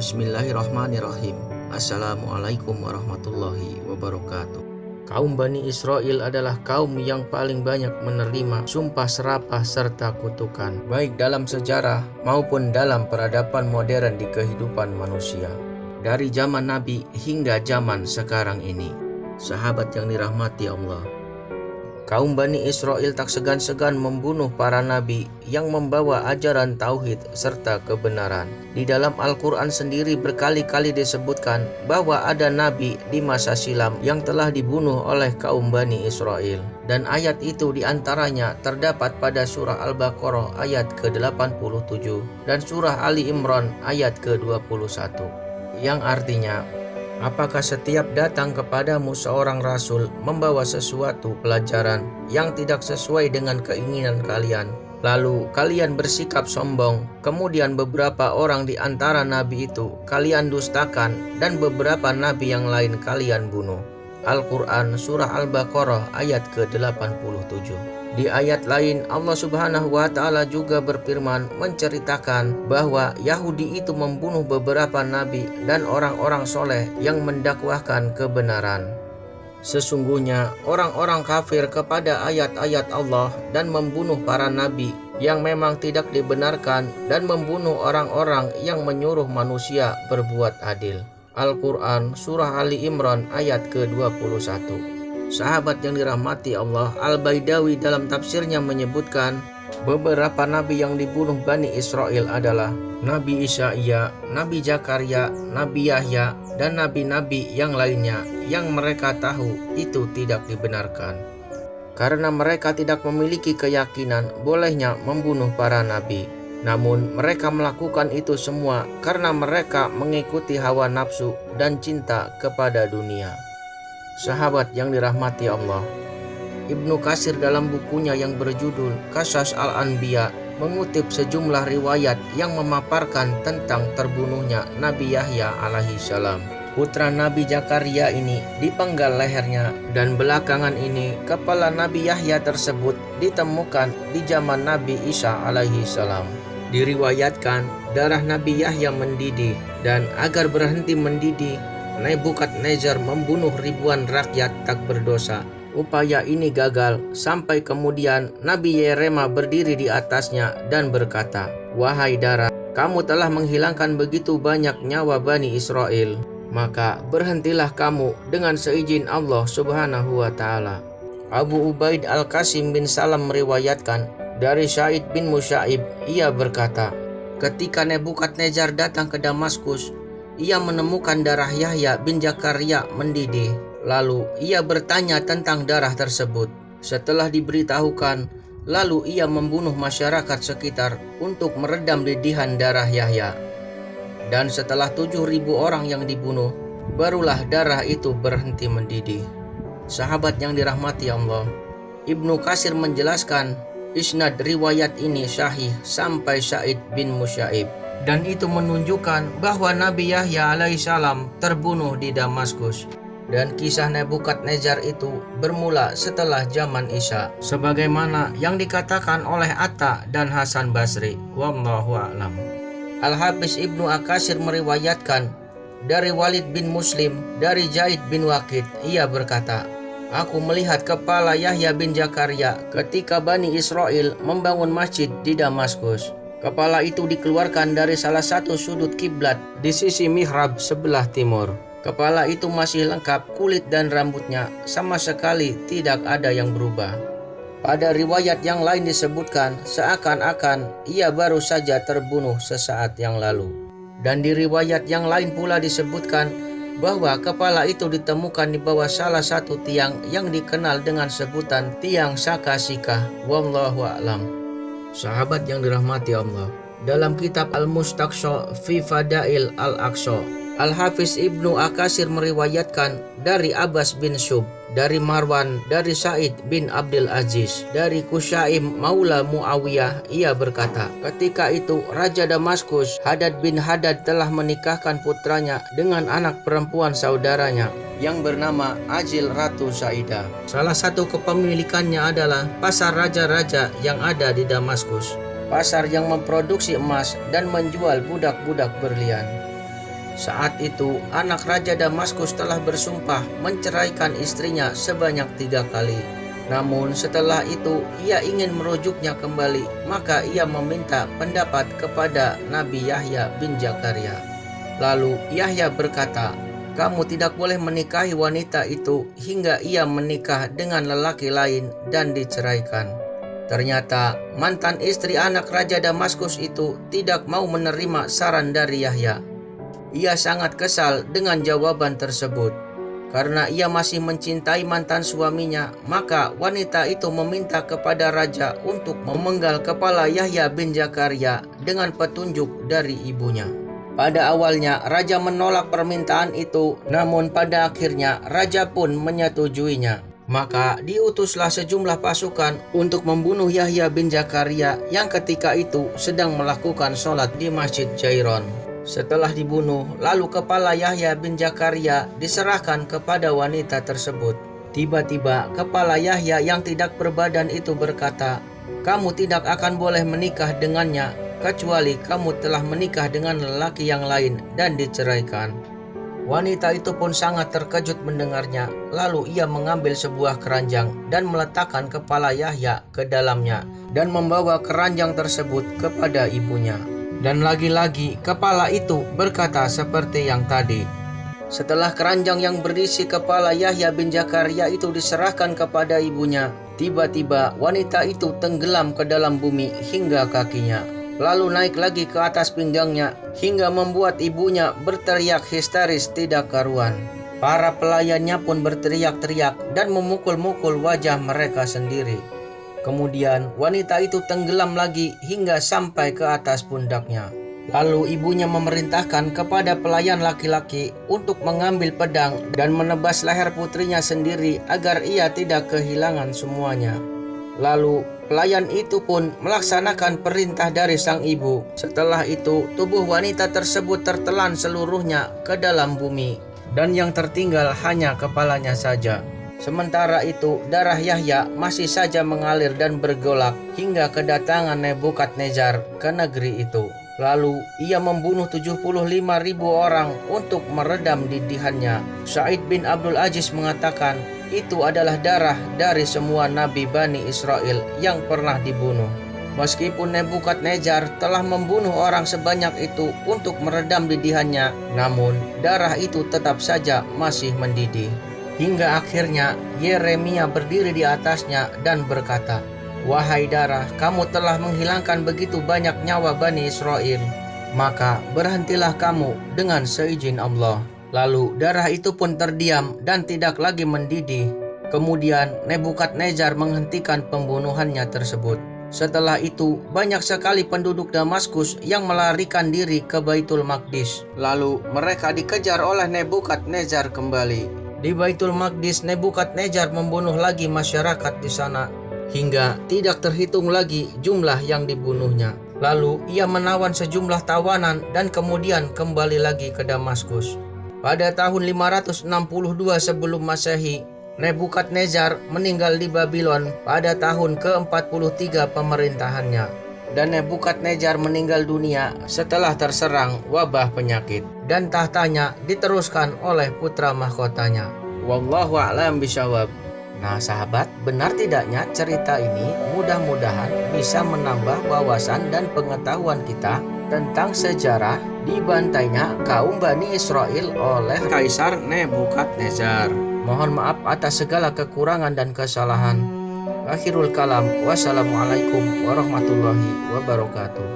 Bismillahirrahmanirrahim. Assalamualaikum warahmatullahi wabarakatuh. Kaum Bani Israel adalah kaum yang paling banyak menerima sumpah serapah serta kutukan, baik dalam sejarah maupun dalam peradaban modern di kehidupan manusia, dari zaman Nabi hingga zaman sekarang ini. Sahabat yang dirahmati Allah, kaum Bani Israel tak segan-segan membunuh para nabi yang membawa ajaran tauhid serta kebenaran. Di dalam Al-Quran sendiri berkali-kali disebutkan bahwa ada nabi di masa silam yang telah dibunuh oleh kaum Bani Israel. Dan ayat itu diantaranya terdapat pada surah Al-Baqarah ayat ke-87 dan surah Ali Imran ayat ke-21. Yang artinya, apakah setiap datang kepadamu seorang rasul membawa sesuatu pelajaran yang tidak sesuai dengan keinginan kalian, lalu kalian bersikap sombong, kemudian beberapa orang di antara nabi itu kalian dustakan dan beberapa nabi yang lain kalian bunuh? Al-Quran Surah Al-Baqarah ayat ke-87. Di ayat lain Allah Subhanahu wa Ta'ala juga berfirman menceritakan bahwa Yahudi itu membunuh beberapa nabi dan orang-orang soleh yang mendakwahkan kebenaran. Sesungguhnya orang-orang kafir kepada ayat-ayat Allah dan membunuh para nabi yang memang tidak dibenarkan dan membunuh orang-orang yang menyuruh manusia berbuat adil. Al-Quran Surah Ali Imran ayat ke-21. Sahabat yang dirahmati Allah, Al-Baidawi dalam tafsirnya menyebutkan beberapa nabi yang dibunuh Bani Israel adalah Nabi Isa, Nabi Zakaria, Nabi Yahya, dan nabi-nabi yang lainnya yang mereka tahu itu tidak dibenarkan, karena mereka tidak memiliki keyakinan bolehnya membunuh para nabi. Namun mereka melakukan itu semua karena mereka mengikuti hawa nafsu dan cinta kepada dunia. Sahabat yang dirahmati Allah, Ibnu Katsir dalam bukunya yang berjudul Qasas Al-Anbiya mengutip sejumlah riwayat yang memaparkan tentang terbunuhnya Nabi Yahya alaihi salam. Putra Nabi Zakaria ini dipenggal lehernya, dan belakangan ini kepala Nabi Yahya tersebut ditemukan di zaman Nabi Isa alaihi salam. Diriwayatkan darah Nabi Yahya mendidih, dan agar berhenti mendidih Nebukadnezar membunuh ribuan rakyat tak berdosa. Upaya ini gagal sampai kemudian Nabi Yeremia berdiri di atasnya dan berkata, "Wahai darah, kamu telah menghilangkan begitu banyak nyawa Bani Israel, maka berhentilah kamu dengan seizin Allah Subhanahu wa Ta'ala." Abu Ubaid Al-Qasim bin Salam meriwayatkan dari Sa'id bin Musaib, ia berkata, ketika Nebukadnezar datang ke Damaskus, ia menemukan darah Yahya bin Zakaria mendidih. Lalu ia bertanya tentang darah tersebut. Setelah diberitahukan, lalu ia membunuh masyarakat sekitar untuk meredam didihan darah Yahya. Dan setelah 7.000 orang yang dibunuh, barulah darah itu berhenti mendidih. Sahabat yang dirahmati Allah, Ibnu Katsir menjelaskan isnad riwayat ini sahih sampai Sa'id bin Musaib, dan itu menunjukkan bahwa Nabi Yahya alaihissalam terbunuh di Damaskus. Dan kisah Nebukadnezar itu bermula setelah zaman Isa, sebagaimana yang dikatakan oleh Atta dan Hasan Basri. Wallahu a'lam. Al-Hafiz Ibnu Katsir meriwayatkan dari Walid bin Muslim dari Zaid bin Waqid, ia berkata, "Aku melihat kepala Yahya bin Zakaria ketika Bani Israel membangun masjid di Damaskus. Kepala itu dikeluarkan dari salah satu sudut kiblat di sisi mihrab sebelah timur. Kepala itu masih lengkap, kulit dan rambutnya sama sekali tidak ada yang berubah." Pada riwayat yang lain disebutkan seakan-akan ia baru saja terbunuh sesaat yang lalu. Dan di riwayat yang lain pula disebutkan bahwa kepala itu ditemukan di bawah salah satu tiang yang dikenal dengan sebutan tiang Sakasika. Wallahu a'lam. Sahabat yang dirahmati Allah, dalam kitab Al-Mustaqsa fi Fadail Al-Aqsa, Al-Hafiz Ibnu Katsir meriwayatkan dari Abbas bin Sub, dari Marwan, dari Sa'id bin Abdul Aziz, dari Kusyaim Maula Muawiyah, ia berkata, ketika itu Raja Damaskus Hadad bin Hadad telah menikahkan putranya dengan anak perempuan saudaranya yang bernama Ajil Ratu Saidah. Salah satu kepemilikannya adalah pasar raja-raja yang ada di Damaskus, pasar yang memproduksi emas dan menjual budak-budak berlian. Saat itu anak Raja Damaskus telah bersumpah menceraikan istrinya sebanyak 3 kali. Namun setelah itu ia ingin merujuknya kembali, maka ia meminta pendapat kepada Nabi Yahya bin Zakaria. Lalu Yahya berkata, "Kamu tidak boleh menikahi wanita itu hingga ia menikah dengan lelaki lain dan diceraikan." Ternyata mantan istri anak Raja Damaskus itu tidak mau menerima saran dari Yahya. Ia sangat kesal dengan jawaban tersebut. Karena ia masih mencintai mantan suaminya, maka wanita itu meminta kepada raja untuk memenggal kepala Yahya bin Zakaria dengan petunjuk dari ibunya. Pada awalnya raja menolak permintaan itu, namun pada akhirnya raja pun menyetujuinya. Maka diutuslah sejumlah pasukan untuk membunuh Yahya bin Zakaria yang ketika itu sedang melakukan sholat di Masjid Jairon. Setelah dibunuh, lalu kepala Yahya bin Zakaria diserahkan kepada wanita tersebut. Tiba-tiba kepala Yahya yang tidak berbadan itu berkata, "Kamu tidak akan boleh menikah dengannya, kecuali kamu telah menikah dengan lelaki yang lain dan diceraikan." Wanita itu pun sangat terkejut mendengarnya. Lalu ia mengambil sebuah keranjang dan meletakkan kepala Yahya ke dalamnya dan membawa keranjang tersebut kepada ibunya. Dan lagi-lagi kepala itu berkata seperti yang tadi. Setelah keranjang yang berisi kepala Yahya bin Zakaria itu diserahkan kepada ibunya, tiba-tiba wanita itu tenggelam ke dalam bumi hingga kakinya. Lalu naik lagi ke atas pinggangnya hingga membuat ibunya berteriak histeris tidak karuan. Para pelayannya pun berteriak-teriak dan memukul-mukul wajah mereka sendiri. Kemudian wanita itu tenggelam lagi hingga sampai ke atas pundaknya. Lalu ibunya memerintahkan kepada pelayan laki-laki untuk mengambil pedang dan menebas leher putrinya sendiri agar ia tidak kehilangan semuanya. Lalu pelayan itu pun melaksanakan perintah dari sang ibu. Setelah itu tubuh wanita tersebut tertelan seluruhnya ke dalam bumi dan yang tertinggal hanya kepalanya saja. Sementara itu darah Yahya masih saja mengalir dan bergolak hingga kedatangan Nebukadnezar ke negeri itu. Lalu ia membunuh 75.000 orang untuk meredam didihannya. Sa'id bin Abdul Aziz mengatakan, itu adalah darah dari semua nabi Bani Israel yang pernah dibunuh. Meskipun Nebukadnezar telah membunuh orang sebanyak itu untuk meredam didihannya, namun darah itu tetap saja masih mendidih. Hingga akhirnya Yeremia berdiri di atasnya dan berkata, "Wahai darah, kamu telah menghilangkan begitu banyak nyawa Bani Israel. Maka berhentilah kamu dengan seizin Allah." Lalu darah itu pun terdiam dan tidak lagi mendidih. Kemudian Nebukadnezar menghentikan pembunuhannya tersebut. Setelah itu banyak sekali penduduk Damaskus yang melarikan diri ke Baitul Maqdis. Lalu mereka dikejar oleh Nebukadnezar kembali. Di Baitul Maqdis, Nebukadnezar membunuh lagi masyarakat di sana hingga tidak terhitung lagi jumlah yang dibunuhnya. Lalu ia menawan sejumlah tawanan dan kemudian kembali lagi ke Damaskus. Pada tahun 562 sebelum Masehi, Nebukadnezar meninggal di Babylon pada tahun ke-43 pemerintahannya. Dan Nebukadnezar meninggal dunia setelah terserang wabah penyakit, dan tahtanya diteruskan oleh putra mahkotanya. Wallahu a'lam bishawab. Nah sahabat, benar tidaknya cerita ini mudah-mudahan bisa menambah wawasan dan pengetahuan kita tentang sejarah dibantainya kaum Bani Israel oleh Kaisar Nebukadnezar. Mohon maaf atas segala kekurangan dan kesalahan. Akhirul kalam, wassalamualaikum warahmatullahi wabarakatuh.